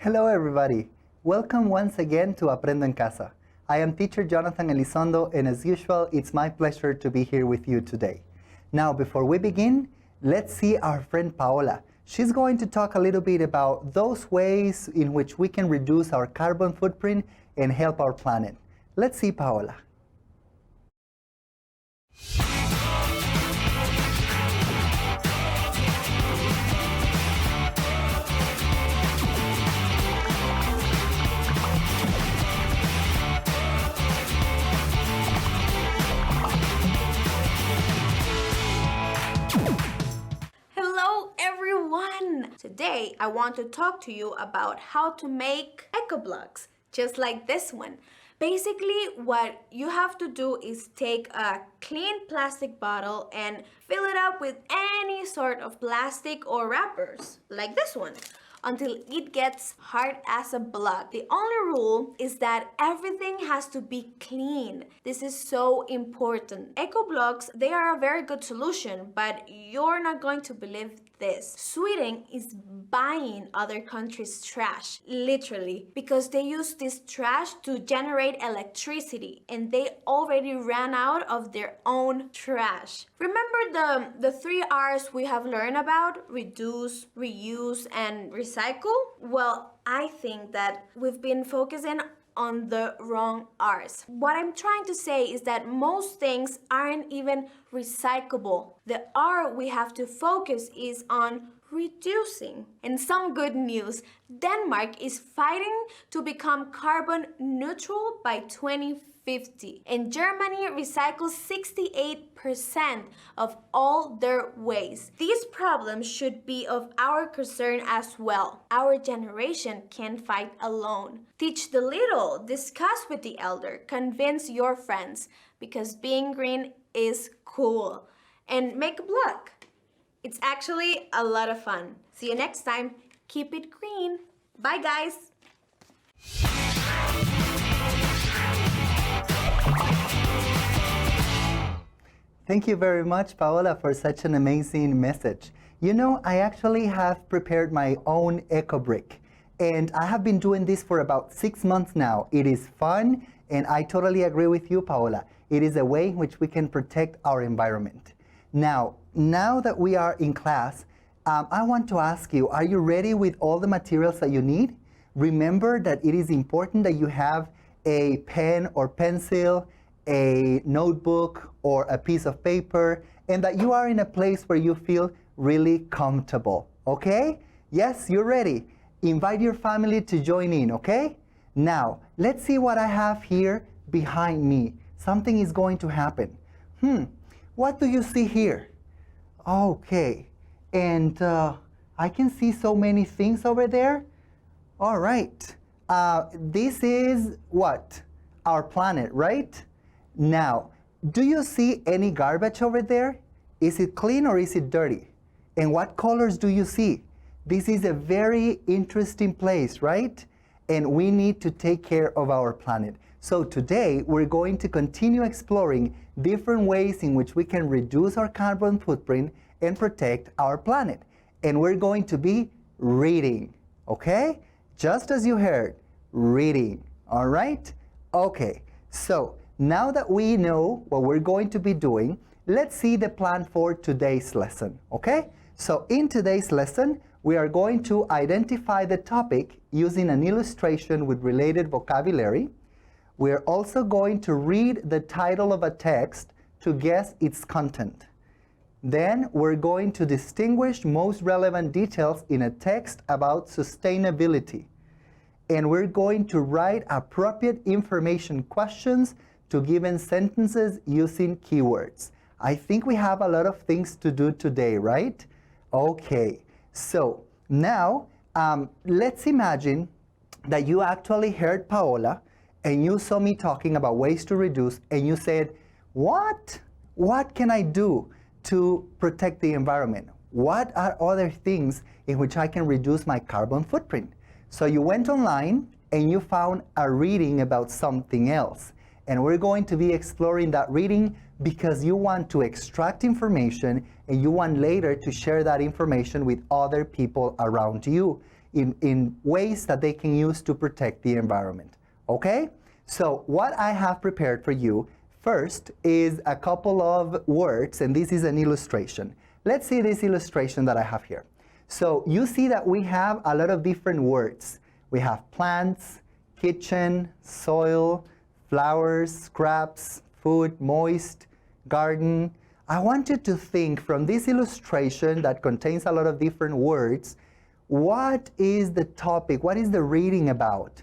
Hello everybody! Welcome once again to Aprendo en Casa. I am teacher Jonnathan Elizondo, and as usual, it's my pleasure to be here with you today. Now, before we begin, let's see our friend Paola. She's going to talk a little bit about those ways in which we can reduce our carbon footprint and help our planet. Let's see Paola. Today, I want to talk to you about how to make eco blocks, just like this one. Basically, what you have to do is take a clean plastic bottle and fill it up with any sort of plastic or wrappers, like this one, until it gets hard as a block. The only rule is that everything has to be clean. This is so important. Eco blocks, they are a very good solution, but you're not going to believe this. Sweden is buying other countries' trash, literally, because they use this trash to generate electricity, and they already ran out of their own trash. Remember the 3 R's we have learned about? Reduce, reuse, and recycle? Well, I think that we've been focusing on the wrong R's. What I'm trying to say is that most things aren't even recyclable. The R we have to focus is on reducing. And some good news, Denmark is fighting to become carbon neutral by 2050. And Germany recycles 68% of all their waste. These problems should be of our concern as well. Our generation can't fight alone. Teach the little, discuss with the elder, convince your friends, because being green is cool. And make a block. It's actually a lot of fun. See you next time. Keep it green. Bye, guys. Thank you very much, Paola, for such an amazing message. You know, I actually have prepared my own eco brick, and I have been doing this for about 6 months now. It is fun, and I totally agree with you, Paola. It is a way in which we can protect our environment. Now that we are in class, I want to ask you, are you ready with all the materials that you need? Remember that it is important that you have a pen or pencil, a notebook or a piece of paper, and that you are in a place where you feel really comfortable, okay? Yes, you're ready. Invite your family to join in, okay? Now, let's see what I have here behind me. Something is going to happen. What do you see here? Okay, and I can see so many things over there. All right, this is what? Our planet, right? Now, do you see any garbage over there? Is it clean or is it dirty? And what colors do you see? This is a very interesting place, right? And we need to take care of our planet. So today, we're going to continue exploring different ways in which we can reduce our carbon footprint and protect our planet. And we're going to be reading, okay? Just as you heard, reading, all right? Okay, so now that we know what we're going to be doing, let's see the plan for today's lesson, okay? So in today's lesson, we are going to identify the topic using an illustration with related vocabulary. We're also going to read the title of a text to guess its content. Then we're going to distinguish most relevant details in a text about sustainability. And we're going to write appropriate information questions to given sentences using keywords. I think we have a lot of things to do today, right? Okay, so now let's imagine that you actually heard Paola and you saw me talking about ways to reduce, and you said, what can I do to protect the environment? What are other things in which I can reduce my carbon footprint? So you went online and you found a reading about something else. And we're going to be exploring that reading because you want to extract information and you want later to share that information with other people around you. in ways that they can use to protect the environment. Okay? So what I have prepared for you first is a couple of words, and this is an illustration. Let's see this illustration that I have here. So you see that we have a lot of different words. We have plants, kitchen, soil, flowers, scraps, food, moist, garden. I want you to think from this illustration that contains a lot of different words, what is the topic? What is the reading about?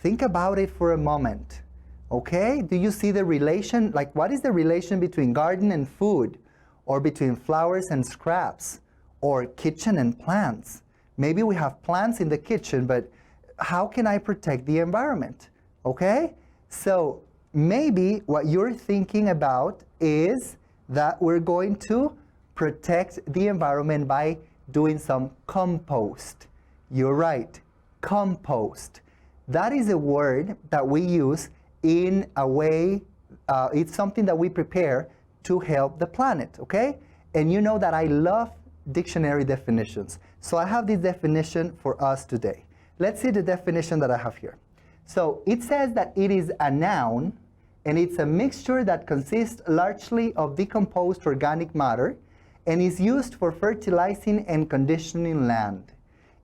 Think about it for a moment. Okay? Do you see the relation? Like, what is the relation between garden and food? Or between flowers and scraps? Or kitchen and plants? Maybe we have plants in the kitchen, but how can I protect the environment? Okay? So maybe what you're thinking about is that we're going to protect the environment by doing some compost. You're right, compost. That is a word that we use in a way, it's something that we prepare to help the planet, okay? And you know that I love dictionary definitions. So I have this definition for us today. Let's see the definition that I have here. So it says that it is a noun, and it's a mixture that consists largely of decomposed organic matter and is used for fertilizing and conditioning land.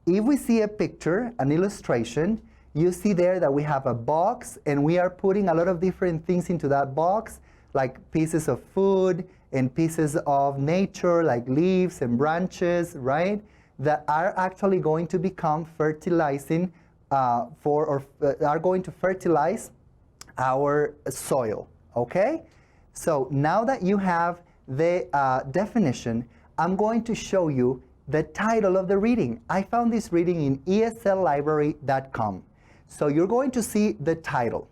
If we see a picture, an illustration, you see there that we have a box and we are putting a lot of different things into that box, like pieces of food and pieces of nature, like leaves and branches, right? That are actually going to become fertilizing are going to fertilize our soil, okay? So now that you have the definition, I'm going to show you the title of the reading. I found this reading in esllibrary.com. So you're going to see the title,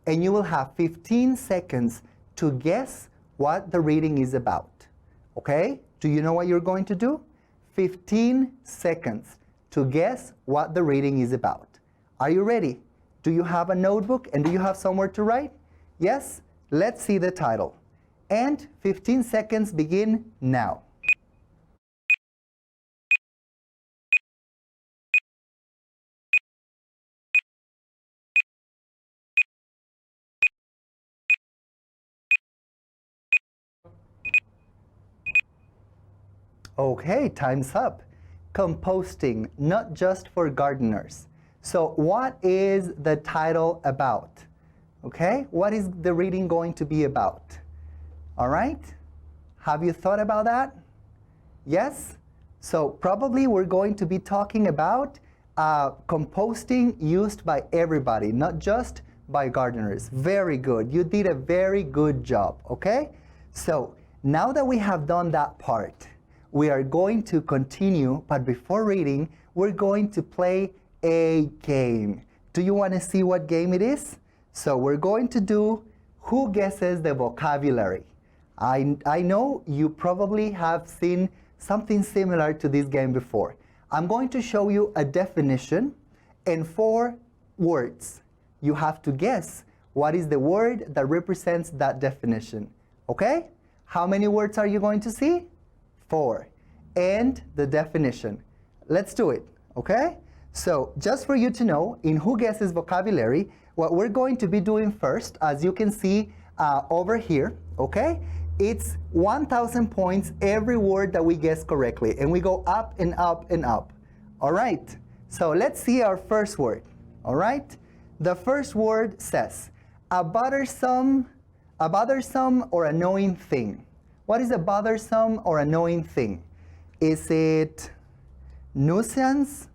and you will have 15 seconds to guess what the reading is about, okay? Do you know what you're going to do? 15 seconds to guess what the reading is about. Are you ready? Do you have a notebook and do you have somewhere to write? Yes? Let's see the title. And 15 seconds begin now. Okay, time's up. Composting, not just for gardeners. So what is the title about? Okay, what is the reading going to be about? All right, have you thought about that? Yes? So probably we're going to be talking about composting used by everybody, not just by gardeners. Very good, you did a very good job, okay? So now that we have done that part, we are going to continue, but before reading, we're going to play a game. Do you want to see what game it is? So we're going to do Who Guesses the Vocabulary? I know you probably have seen something similar to this game before. I'm going to show you a definition and 4 words. You have to guess what is the word that represents that definition. Okay? How many words are you going to see? 4. And the definition. Let's do it. Okay? So just for you to know, in Who Guesses Vocabulary, what we're going to be doing first, as you can see over here, okay? It's 1,000 points every word that we guess correctly, and we go up and up and up. All right, so let's see our first word. All right, the first word says a bothersome or annoying thing. What is a bothersome or annoying thing? Is it nuisance,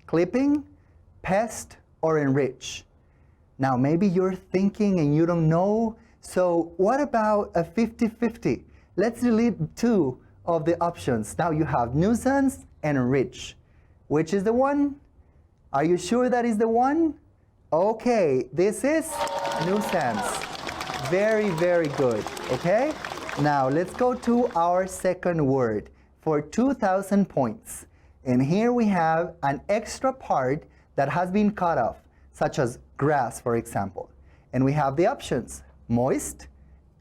clipping, pest, or enrich? Now maybe you're thinking and you don't know. So what about a 50-50? Let's delete 2 of the options. Now you have nuisance and enrich. Which is the one? Are you sure that is the one? Okay, this is nuisance. Very, very good. Okay? Now let's go to our second word for 2,000 points. And here we have an extra part that has been cut off, such as grass, for example. And we have the options: moist,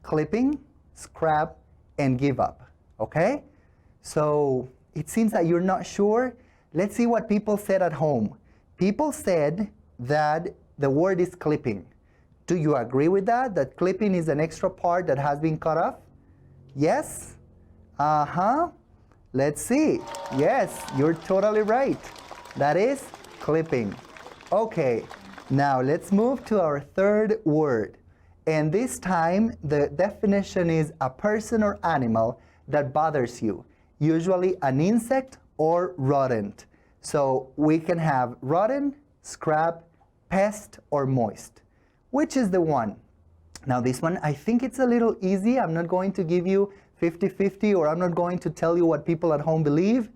clipping, scrap, and give up. Okay? So it seems that you're not sure. Let's see what people said at home. People said that the word is clipping. Do you agree with that? That clipping is an extra part that has been cut off? Yes? Let's see. Yes, you're totally right. That is clipping. Okay, now let's move to our third word. And this time, the definition is a person or animal that bothers you, usually an insect or rodent. So we can have rodent, scrap, pest, or moist. Which is the one? Now this one, I think it's a little easy. I'm not going to give you 50-50, or I'm not going to tell you what people at home believe.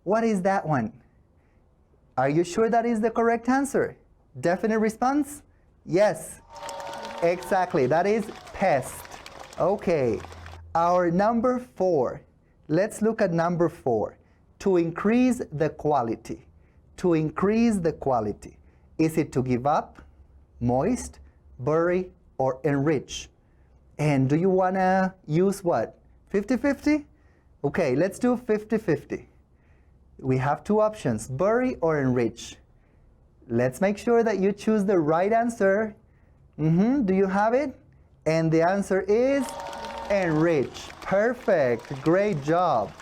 What is that one? Are you sure that is the correct answer? Definite response? Yes. Exactly, that is pest. Okay, our number 4. Let's look at number 4. To increase the quality. To increase the quality. Is it to give up, moist, bury, or enrich? And do you want to use what? 50-50? Okay, let's do 50-50. We have two options, bury or enrich. Let's make sure that you choose the right answer. Do you have it? And the answer is enrich. Perfect. Great job.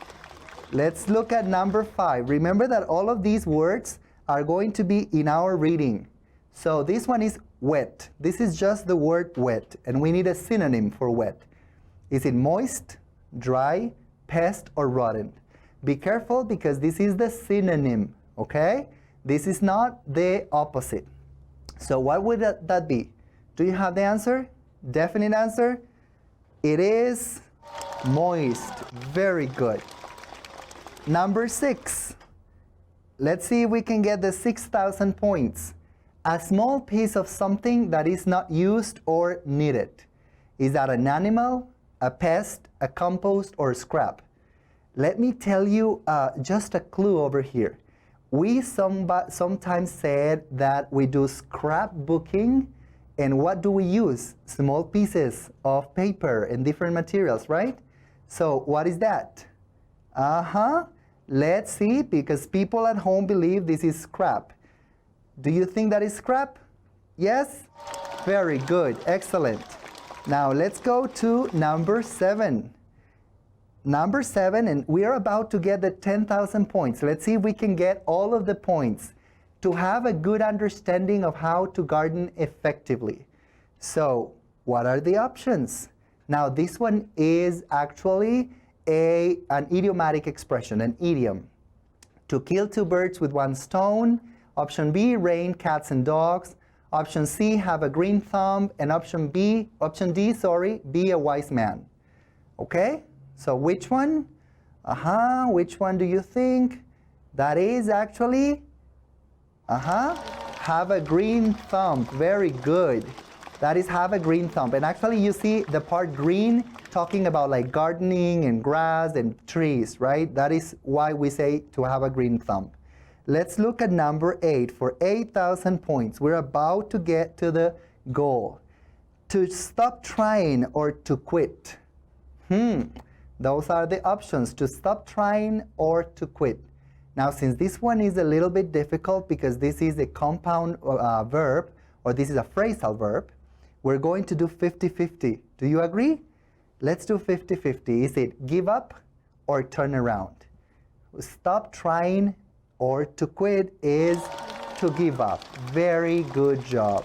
Let's look at number 5. Remember that all of these words are going to be in our reading. So this one is wet. This is just the word wet, and we need a synonym for wet. Is it moist, dry, pest, or rodent? Be careful because this is the synonym, okay? This is not the opposite. So what would that be? Do you have the answer? Definite answer? It is moist. Very good. Number 6. Let's see if we can get the 6,000 points. A small piece of something that is not used or needed. Is that an animal, a pest, a compost, or scrap? Let me tell you just a clue over here. We sometimes said that we do scrapbooking, and what do we use? Small pieces of paper and different materials, right? So what is that? Let's see, because people at home believe this is scrap. Do you think that is scrap? Yes? Very good. Excellent. Now let's go to number 7. Number 7, and we are about to get the 10,000 points. Let's see if we can get all of the points to have a good understanding of how to garden effectively. So, what are the options? Now, this one is actually an idiomatic expression, an idiom. To kill 2 birds with 1 stone. Option B, rain cats and dogs. Option C, have a green thumb. And option D, be a wise man. Okay? So which one? Which one do you think? That is actually, have a green thumb. Very good. That is have a green thumb. And actually you see the part green talking about like gardening and grass and trees, right? That is why we say to have a green thumb. Let's look at number 8 for 8,000 points. We're about to get to the goal. To stop trying or to quit. Those are the options, to stop trying or to quit. Now, since this one is a little bit difficult because this is a compound verb, or this is a phrasal verb, we're going to do 50-50. Do you agree? Let's do 50-50. Is it give up or turn around? Stop trying or to quit is to give up. Very good job.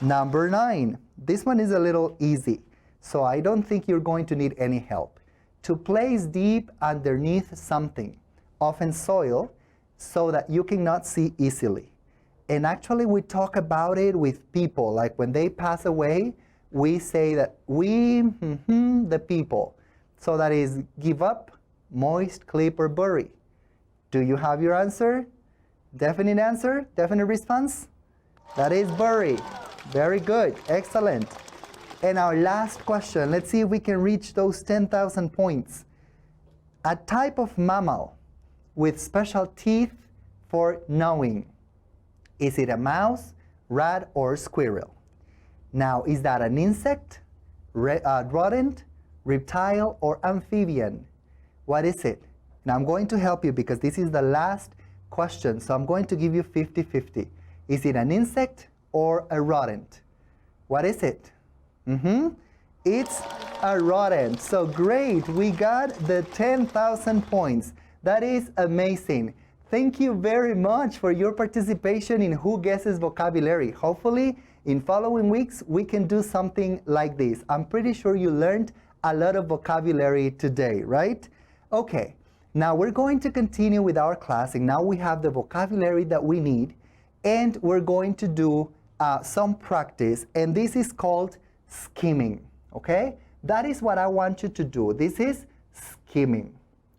Number 9. This one is a little easy, so I don't think you're going to need any help. To place deep underneath something, often soil, so that you cannot see easily. And actually we talk about it with people, like when they pass away, we say that we, the people. So that is give up, moist, clip, or bury. Do you have your answer? Definite answer? Definite response? That is bury. Very good. Excellent. And our last question, let's see if we can reach those 10,000 points. A type of mammal with special teeth for gnawing. Is it a mouse, rat, or squirrel? Now, is that an insect, rodent, reptile, or amphibian? What is it? Now, I'm going to help you because this is the last question. So I'm going to give you 50-50. Is it an insect or a rodent? What is it? It's a rodent. So great, we got the 10,000 points. That is amazing. Thank you very much for your participation in Who Guesses Vocabulary. Hopefully, in following weeks, we can do something like this. I'm pretty sure you learned a lot of vocabulary today, right? Okay, now we're going to continue with our class, and now we have the vocabulary that we need, and we're going to do some practice, and this is called skimming, okay? That is what I want you to do. This is skimming,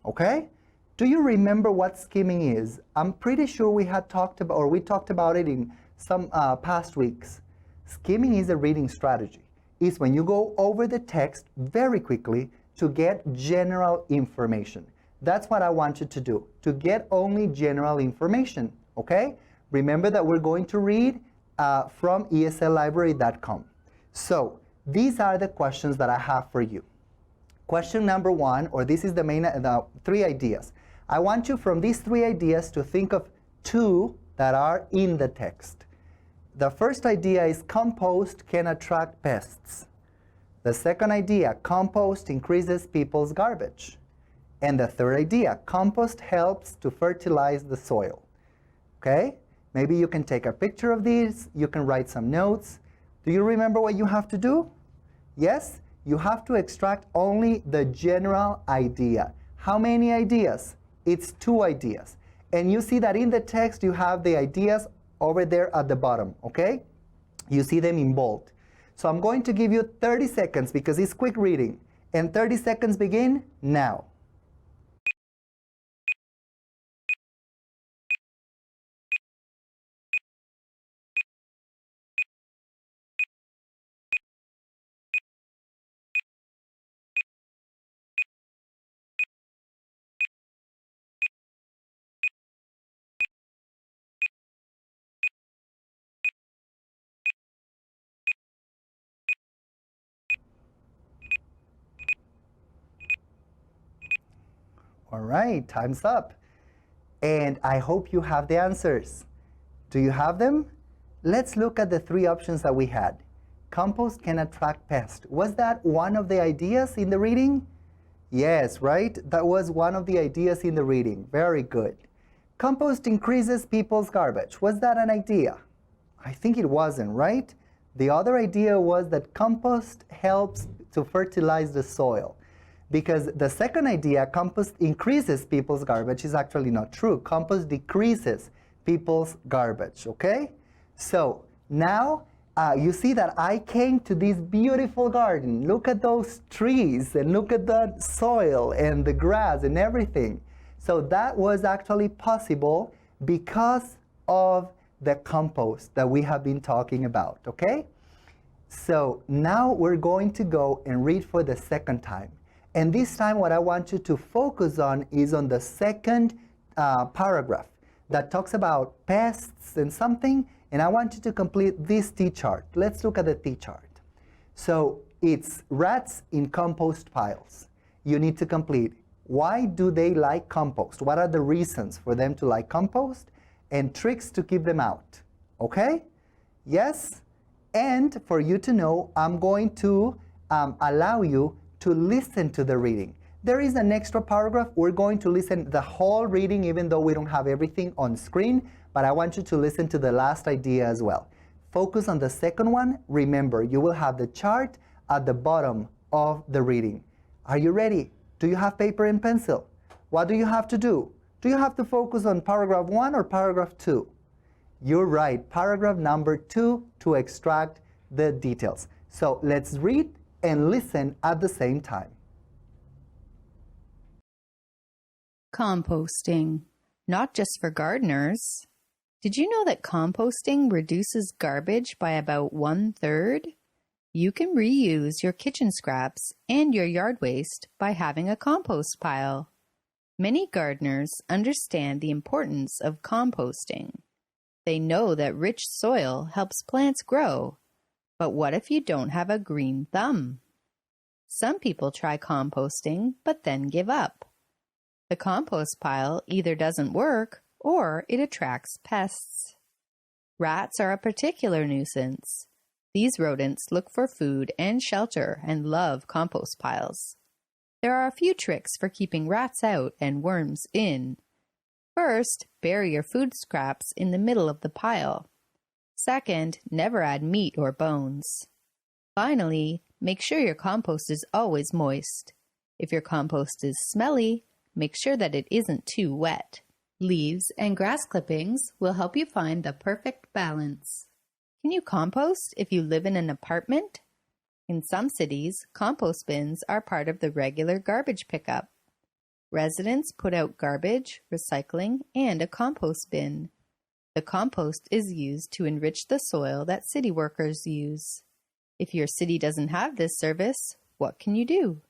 okay? Do you remember what skimming is? I'm pretty sure we talked about it in some past weeks. Skimming is a reading strategy. It's when you go over the text very quickly to get general information. That's what I want you to do, to get only general information, okay? Remember that we're going to read from esllibrary.com. So these are the questions that I have for you. Question number one, or this is the three ideas. I want you from these three ideas to think of two that are in the text. The first idea is compost can attract pests. The second idea, compost increases people's garbage. And the third idea, compost helps to fertilize the soil. Okay? Maybe you can take a picture of these, you can write some notes. Do you remember what you have to do? Yes? You have to extract only the general idea. How many ideas? It's two ideas. And you see that in the text you have the ideas over there at the bottom, okay? You see them in bold. So I'm going to give you 30 seconds because it's quick reading. And 30 seconds begin now. All right, time's up. And I hope you have the answers. Do you have them? Let's look at the three options that we had. Compost can attract pests. Was that one of the ideas in the reading? Yes, right? That was one of the ideas in the reading. Very good. Compost increases people's garbage. Was that an idea? I think it wasn't, right? The other idea was that compost helps to fertilize the soil. Because the second idea, compost increases people's garbage, is actually not true. Compost decreases people's garbage, okay? So now you see that I came to this beautiful garden. Look at those trees and look at the soil and the grass and everything. So that was actually possible because of the compost that we have been talking about, okay? So now we're going to go and read for the second time. And this time what I want you to focus on is on the second paragraph that talks about pests and something, and I want you to complete this T-chart. Let's look at the T-chart. So it's rats in compost piles. You need to complete, why do they like compost? What are the reasons for them to like compost? And tricks to keep them out. Okay? Yes? And for you to know, I'm going to allow you to listen to the reading. There is an extra paragraph. We're going to listen the whole reading even though we don't have everything on screen, but I want you to listen to the last idea as well. Focus on the second one. Remember, you will have the chart at the bottom of the reading. Are you ready? Do you have paper and pencil? What do you have to do? Do you have to focus on paragraph 1 or paragraph 2? You're right, paragraph number 2 to extract the details. So let's read and listen at the same time. Composting, not just for gardeners. Did you know that composting reduces garbage by about 1/3? You can reuse your kitchen scraps and your yard waste by having a compost pile. Many gardeners understand the importance of composting. They know that rich soil helps plants grow. But what if you don't have a green thumb? Some people try composting, but then give up. The compost pile either doesn't work or it attracts pests. Rats are a particular nuisance. These rodents look for food and shelter and love compost piles. There are a few tricks for keeping rats out and worms in. First, bury your food scraps in the middle of the pile. Second, never add meat or bones. Finally, make sure your compost is always moist. If your compost is smelly, make sure that it isn't too wet. Leaves and grass clippings will help you find the perfect balance. Can you compost if you live in an apartment? In some cities, compost bins are part of the regular garbage pickup. Residents put out garbage, recycling, and a compost bin. The compost is used to enrich the soil that city workers use. If your city doesn't have this service, what can you do?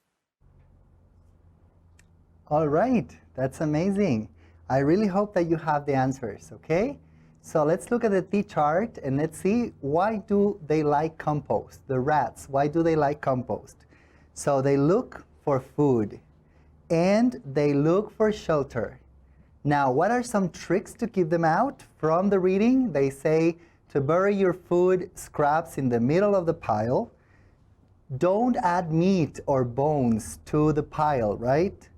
All right, that's amazing. I really hope that you have the answers, okay? So let's look at the T chart and let's see, why do they like compost? The rats, why do they like compost? So they look for food and they look for shelter. Now, what are some tricks to keep them out? From the reading, they say to bury your food scraps in the middle of the pile. Don't add meat or bones to the pile, right?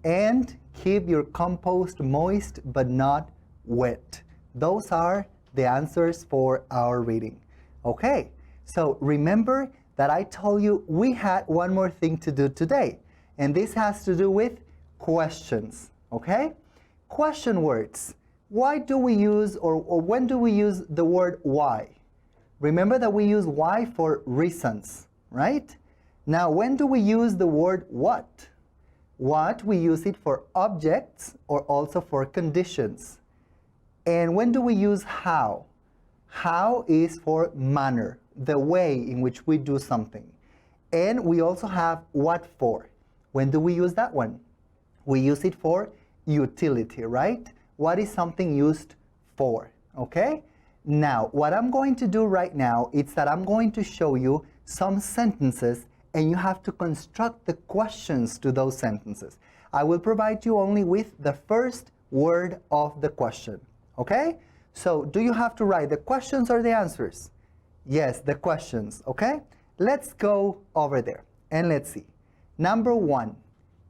And keep your compost moist but not wet. Those are the answers for our reading. Okay, so remember that I told you we had one more thing to do today, and this has to do with questions, okay? Question words. Why do we use, or when do we use the word why? Remember that we use why for reasons, right? Now, when do we use the word what? What, we use it for objects or also for conditions. And when do we use how? How is for manner, the way in which we do something. And we also have what for. When do we use that one? We use it for utility, right? What is something used for, okay? Now, what I'm going to do right now is that I'm going to show you some sentences and you have to construct the questions to those sentences. I will provide you only with the first word of the question. Okay? So, do you have to write the questions or the answers? Yes, the questions, okay? Let's go over there and let's see. Number 1,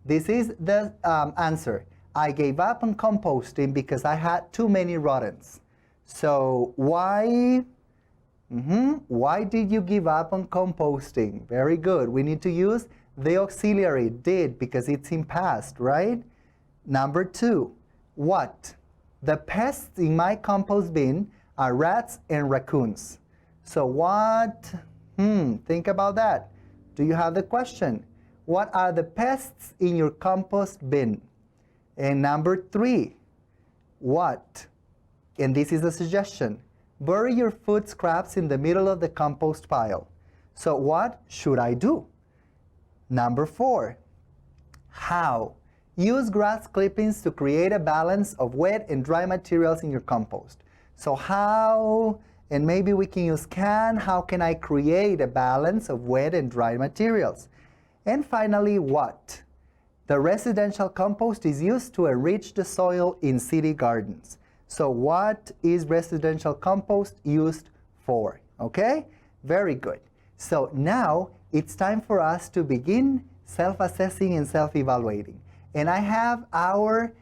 this is the answer. I gave up on composting because I had too many rodents. So, why did you give up on composting? Very good. We need to use the auxiliary, did, because it's in past, right? Number 2, what? The pests in my compost bin are rats and raccoons. So what? Think about that. Do you have the question? What are the pests in your compost bin? And number 3, what? And this is a suggestion. Bury your food scraps in the middle of the compost pile. So what should I do? Number 4, how? Use grass clippings to create a balance of wet and dry materials in your compost. So how, and maybe we can use can, how can I create a balance of wet and dry materials? And finally, what? The residential compost is used to enrich the soil in city gardens. So what is residential compost used for? Okay? Very good. So now it's time for us to begin self-assessing and self-evaluating. And I have our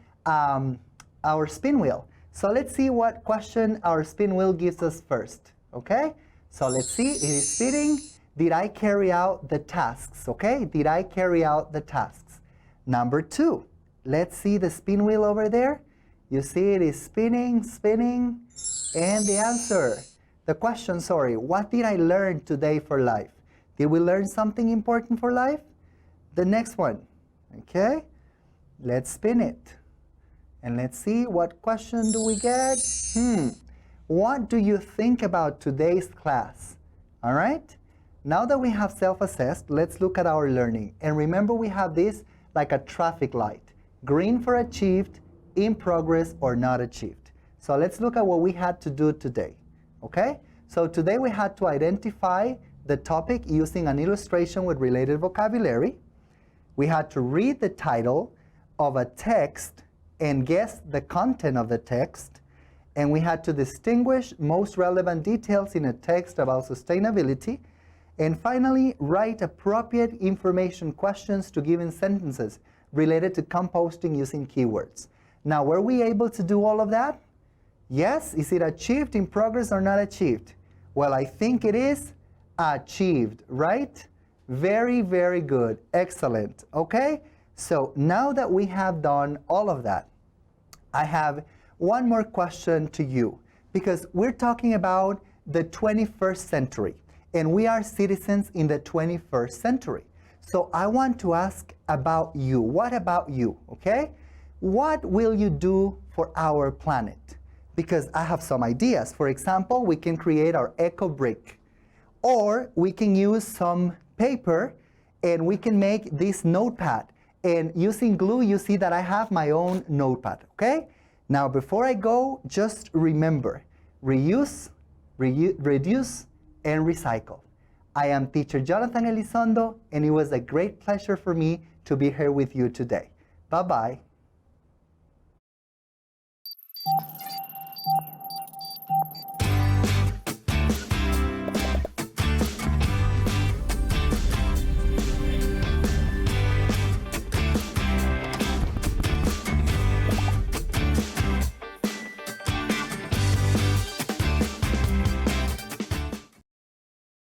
spin wheel. So let's see what question our spin wheel gives us first. Okay? So let's see, it is spinning. Did I carry out the tasks? Okay? Did I carry out the tasks? Number 2, let's see the spin wheel over there. You see it is spinning, spinning. And the answer, the question, sorry, what did I learn today for life? Did we learn something important for life? The next one, okay? Let's spin it. And let's see, what question do we get? What do you think about today's class? All right? Now that we have self-assessed, let's look at our learning. And remember, we have this like a traffic light. Green for achieved, in progress, or not achieved. So let's look at what we had to do today. Okay? So today we had to identify the topic using an illustration with related vocabulary. We had to read the title of a text and guess the content of the text. And we had to distinguish most relevant details in a text about sustainability. And finally, write appropriate information questions to given sentences related to composting using keywords. Now, were we able to do all of that? Yes. Is it achieved, in progress, or not achieved? Well, I think it is achieved, right? Very, very good. Excellent. Okay? So now that we have done all of that, I have one more question to you, because we're talking about the 21st century, and we are citizens in the 21st century. So I want to ask about you. What about you? Okay? What will you do for our planet? Because I have some ideas. For example, we can create our eco brick, or we can use some paper and we can make this notepad. And using glue, you see that I have my own notepad, okay? Now, before I go, just remember, reuse, reduce, and recycle. I am teacher Jonnathan Elizondo, and it was a great pleasure for me to be here with you today. Bye-bye.